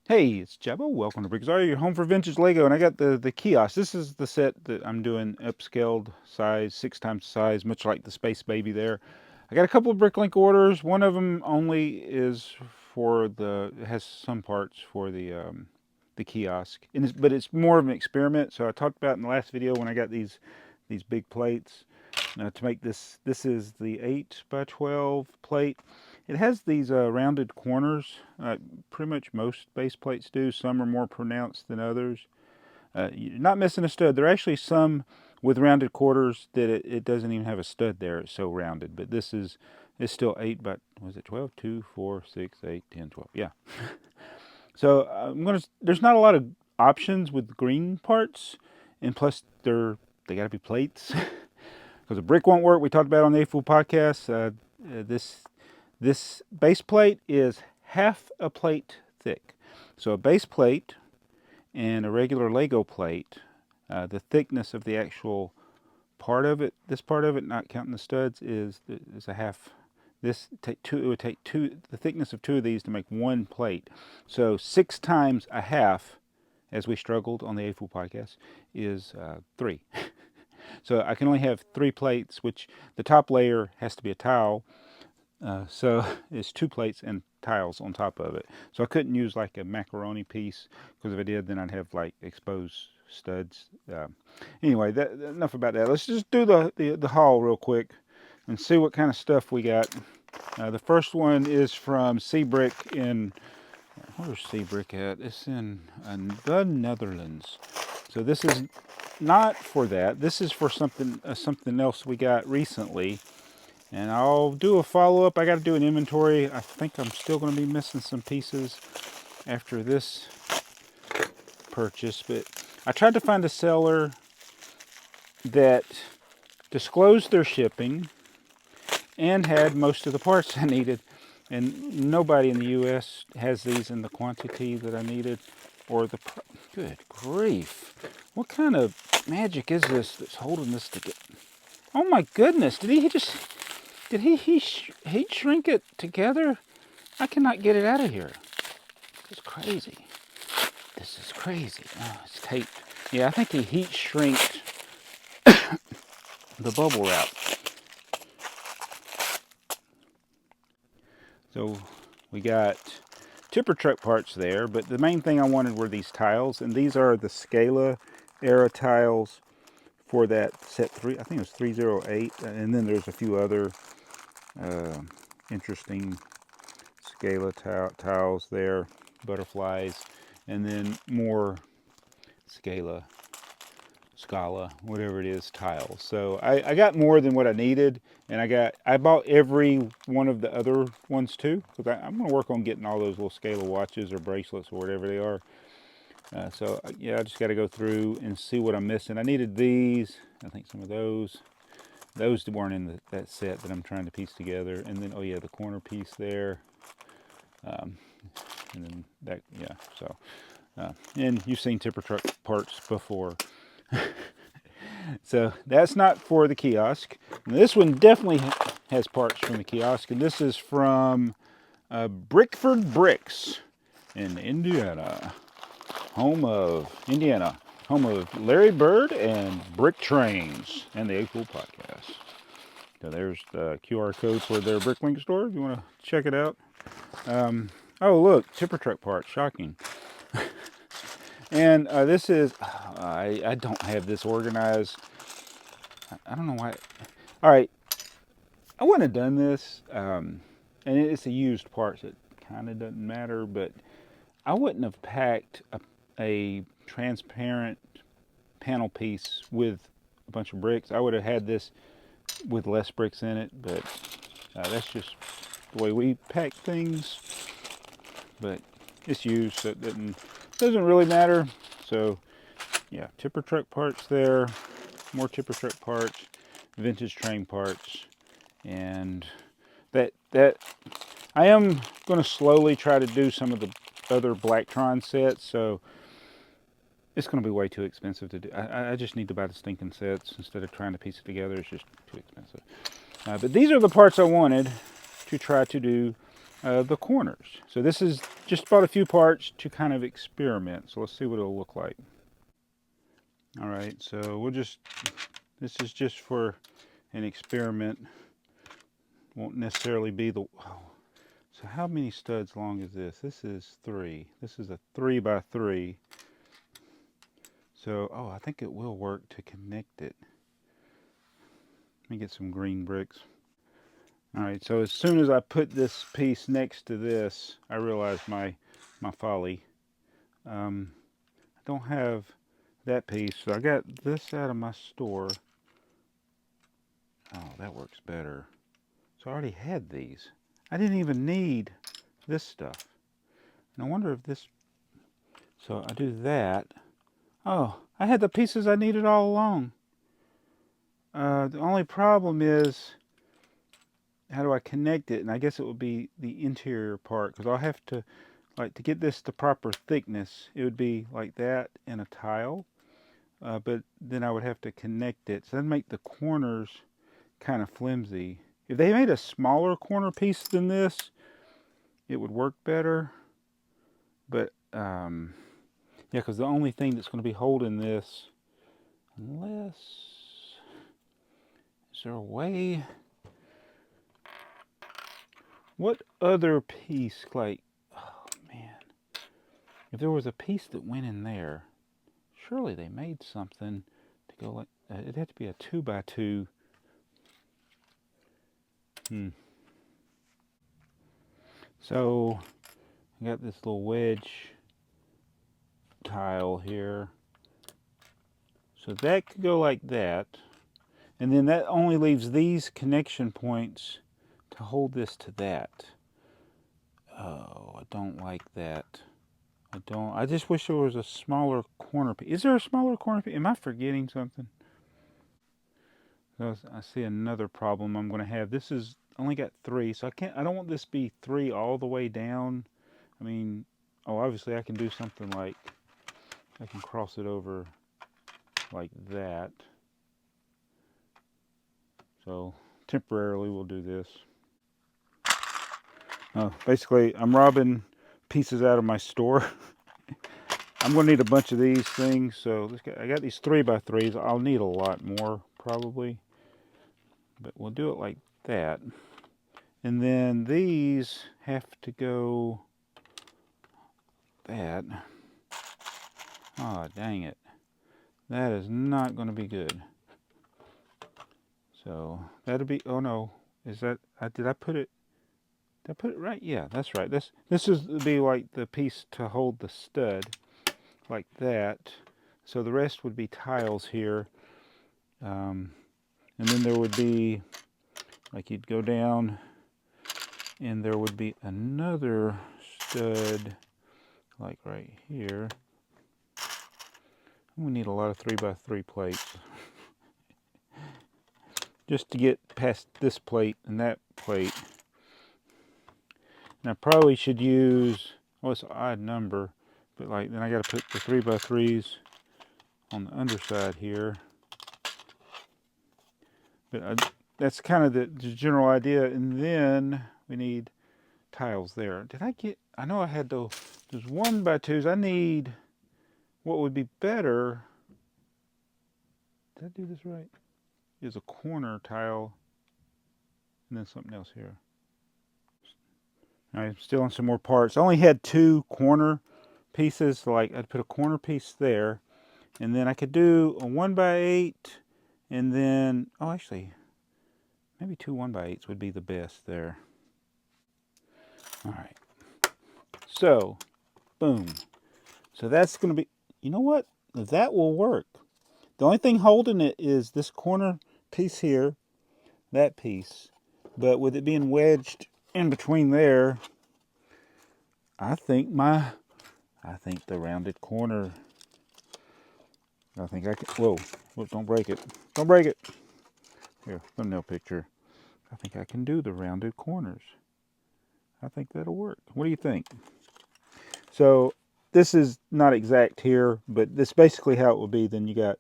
Hey, it's Jabbo. Welcome to BrickTsar, your home for vintage Lego. And I got the kiosk. This is the set that I'm doing upscaled size, 6 times the size, much like the Space Baby there. I got a couple of Bricklink orders. One of them only is for it has some parts for the kiosk, but it's more of an experiment. So I talked about in the last video when I got these big plates to make this. This is the 8 by 12 plate. It has these rounded corners. Pretty much most base plates do. Some are more pronounced than others. You're not missing a stud. There are actually some with rounded quarters that it doesn't even have a stud there. It's so rounded. But this is it's still 8 by, was it 12? 2, 4, 6, 8, 10, 12. Yeah. So there's not a lot of options with green parts. And plus they got to be plates. Because a brick won't work. We talked about it on the A-Fool podcast. This base plate is half a plate thick. So a base plate and a regular Lego plate, the thickness of the actual part of it, this part of it, not counting the studs, is a half. It would take the thickness of two of these to make one plate. So 6 times a half, as we struggled on the A-Fool podcast, is 3. So I can only have 3 plates, which the top layer has to be a tile. So it's 2 plates and tiles on top of it. So I couldn't use like a macaroni piece, because if I did, then I'd have like exposed studs. Anyway, enough about that. Let's just do the haul real quick and see what kind of stuff we got. The first one is from Seabrick in, where's Seabrick at? It's in the Netherlands. So this is not for that. This is for something else we got recently. And I'll do a follow-up. I got to do an inventory. I think I'm still going to be missing some pieces after this purchase. But I tried to find a seller that disclosed their shipping and had most of the parts I needed. And nobody in the U.S. has these in the quantity that I needed. Or the... Good grief. What kind of magic is this that's holding this together? Oh my goodness. Did he heat shrink it together? I cannot get it out of here. It's crazy. This is crazy. Oh, it's taped. Yeah, I think he heat shrinked the bubble wrap. So we got tipper truck parts there, but the main thing I wanted were these tiles, and these are the Scala era tiles for that set 3. I think it was 308, and then there's a few other interesting Scala tiles there, butterflies, and then more Scala, whatever it is, tiles. So I got more than what I needed, and I bought every one of the other ones too, because I'm going to work on getting all those little Scala watches or bracelets or whatever they are. So yeah, I just got to go through and see what I'm missing. I needed these. I think some of those weren't in that set that I'm trying to piece together. And then, oh yeah, the corner piece there. And then that, yeah, so. And you've seen tipper truck parts before. So that's not for the kiosk. And this one definitely has parts from the kiosk. And this is from BrickTsar in Indiana. Home of Larry Bird and Brick Trains and the A-Fool podcast. So there's the QR code for their Bricklink store if you want to check it out. Oh, look, tipper truck parts. Shocking. And this is, I don't have this organized. I don't know why. All right, I wouldn't have done this. And it's a used part, so it kind of doesn't matter. But I wouldn't have packed a transparent panel piece with a bunch of bricks. I would have had this with less bricks in it, but that's just the way we pack things. But it's used, so it doesn't really matter. So yeah, tipper truck parts there, more tipper truck parts, vintage train parts, and that I am going to slowly try to do some of the other Blacktron sets. So it's going to be way too expensive to do. I just need to buy the stinking sets instead of trying to piece it together. It's just too expensive. But these are the parts I wanted to try to do the corners. So this is just bought a few parts to kind of experiment. So let's see what it'll look like. All right, so this is just for an experiment. Won't necessarily be the, oh, so how many studs long is this? This is 3. This is a 3 by 3. So, oh, I think it will work to connect it. Let me get some green bricks. All right, so as soon as I put this piece next to this, I realized my folly. I don't have that piece, so I got this out of my store. Oh, that works better. So I already had these. I didn't even need this stuff. And I wonder if this, so I do that. Oh, I had the pieces I needed all along. The only problem is, how do I connect it? And I guess it would be the interior part, because I'll have to, like, to get this the proper thickness, it would be like that in a tile. But then I would have to connect it. So that'd make the corners kind of flimsy. If they made a smaller corner piece than this, it would work better. But, yeah, because the only thing that's going to be holding this, unless, is there a way? What other piece, like, oh man, if there was a piece that went in there, surely they made something to go like, it'd have to be a 2 by 2. So, I got this little wedge tile here. So that could go like that. And then that only leaves these connection points to hold this to that. Oh, I don't like that. I just wish there was a smaller corner piece. Is there a smaller corner piece? Am I forgetting something? So I see another problem I'm going to have. This is only got 3, so I don't want this to be 3 all the way down. I mean, oh, obviously I can do something like, I can cross it over like that. So temporarily we'll do this. Basically, I'm robbing pieces out of my store. I'm going to need a bunch of these things. So I got these 3 by 3s. I'll need a lot more probably. But we'll do it like that. And then these have to go that. Oh, dang it. That is not going to be good. So that'll be, oh no, is that, did I put it right? Yeah, that's right. This is to be like the piece to hold the stud, like that. So the rest would be tiles here. And then there would be, like, you'd go down and there would be another stud like right here. We need a lot of 3 by 3 plates just to get past this plate and that plate. And I probably should use, well, it's an odd number, but like then I got to put the 3 by 3s on the underside here. But that's kind of the general idea. And then we need tiles there. Did I get, I know I had those 1 by 2s. I need, what would be better, did I do this right? Is a corner tile and then something else here. All right, still on some more parts. I only had 2 corner pieces, so like I'd put a corner piece there, and then I could do a 1 by 8, and then, oh, actually, maybe 2 1 by 8s would be the best there. All right, so, boom. So that's going to be, you know what? That will work. The only thing holding it is this corner piece here, that piece. But with it being wedged in between there, I think the rounded corner, I think I can, whoa, don't break it. Don't break it. Here, thumbnail picture. I think I can do the rounded corners. I think that'll work. What do you think? So this is not exact here, but this is basically how it will be. Then you got,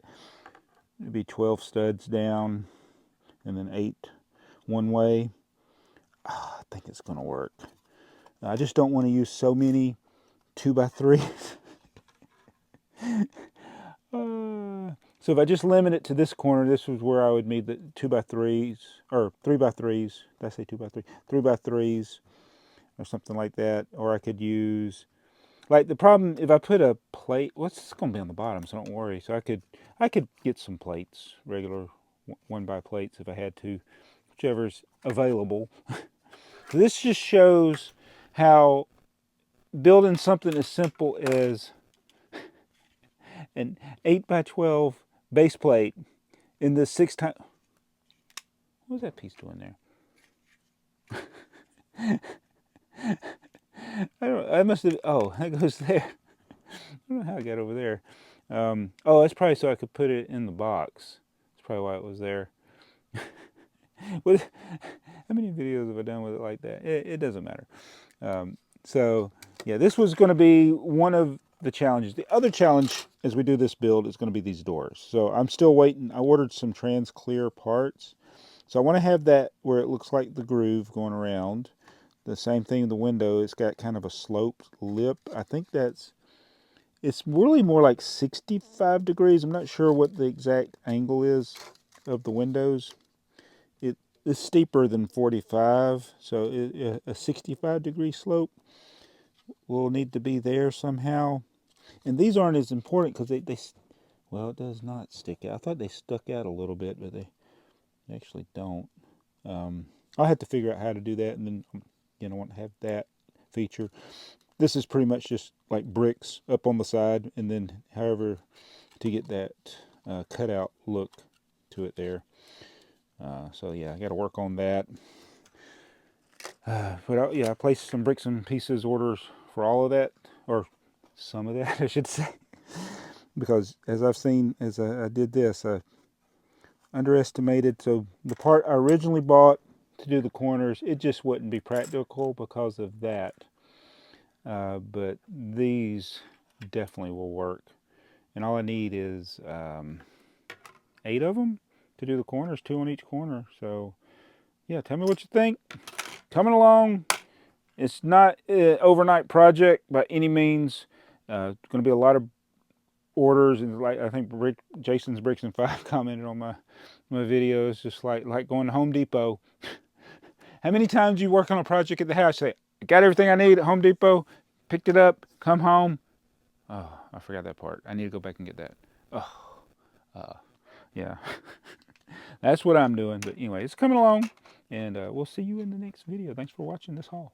it'd be 12 studs down and then 8 one way. Oh, I think it's going to work. I just don't want to use so many 2x3s. So if I just limit it to this corner, this is where I would need the 2x3s, or 3x3s. Did I say 2x3? 3x3s, or something like that. Or I could use, like, the problem, if I put a plate, what's going to be on the bottom, so don't worry. So I could get some plates, regular 1x plates if I had to, whichever's available. This just shows how building something as simple as an 8x12 base plate in this 6x. What was that piece doing there? I must have. Oh, that goes there. I don't know how I got over there. Oh, that's probably so I could put it in the box. That's probably why it was there. How many videos have I done with it like that? It doesn't matter. So yeah, this was going to be one of the challenges. The other challenge as we do this build is going to be these doors. So I'm still waiting. I ordered some trans clear parts. So I want to have that where it looks like the groove going around. The same thing in the window. It's got kind of a sloped lip. I think it's really more like 65 degrees. I'm not sure what the exact angle is of the windows. It's steeper than 45, so a 65 degree slope will need to be there somehow. And these aren't as important because well, it does not stick out. I thought they stuck out a little bit, but they actually don't. I'll have to figure out how to do that, and then I want to have that feature. This is pretty much just like bricks up on the side, and then however to get that cutout look to it there. So yeah, I got to work on that. But yeah, I placed some bricks and pieces orders for all of that, or some of that, I should say, because as I've seen, as I did this, I underestimated. So the part I originally bought to do the corners, it just wouldn't be practical because of that. But these definitely will work, and all I need is 8 of them to do the corners, 2 on each corner. So yeah, tell me what you think. Coming along. It's not an overnight project by any means. It's going to be a lot of orders, and like I think Jason's Bricks and 5 commented on my videos, just like going to Home Depot. How many times you work on a project at the house? You say, I got everything I need at Home Depot, picked it up, come home. Oh, I forgot that part. I need to go back and get that. Oh, yeah. That's what I'm doing. But anyway, it's coming along, and we'll see you in the next video. Thanks for watching this haul.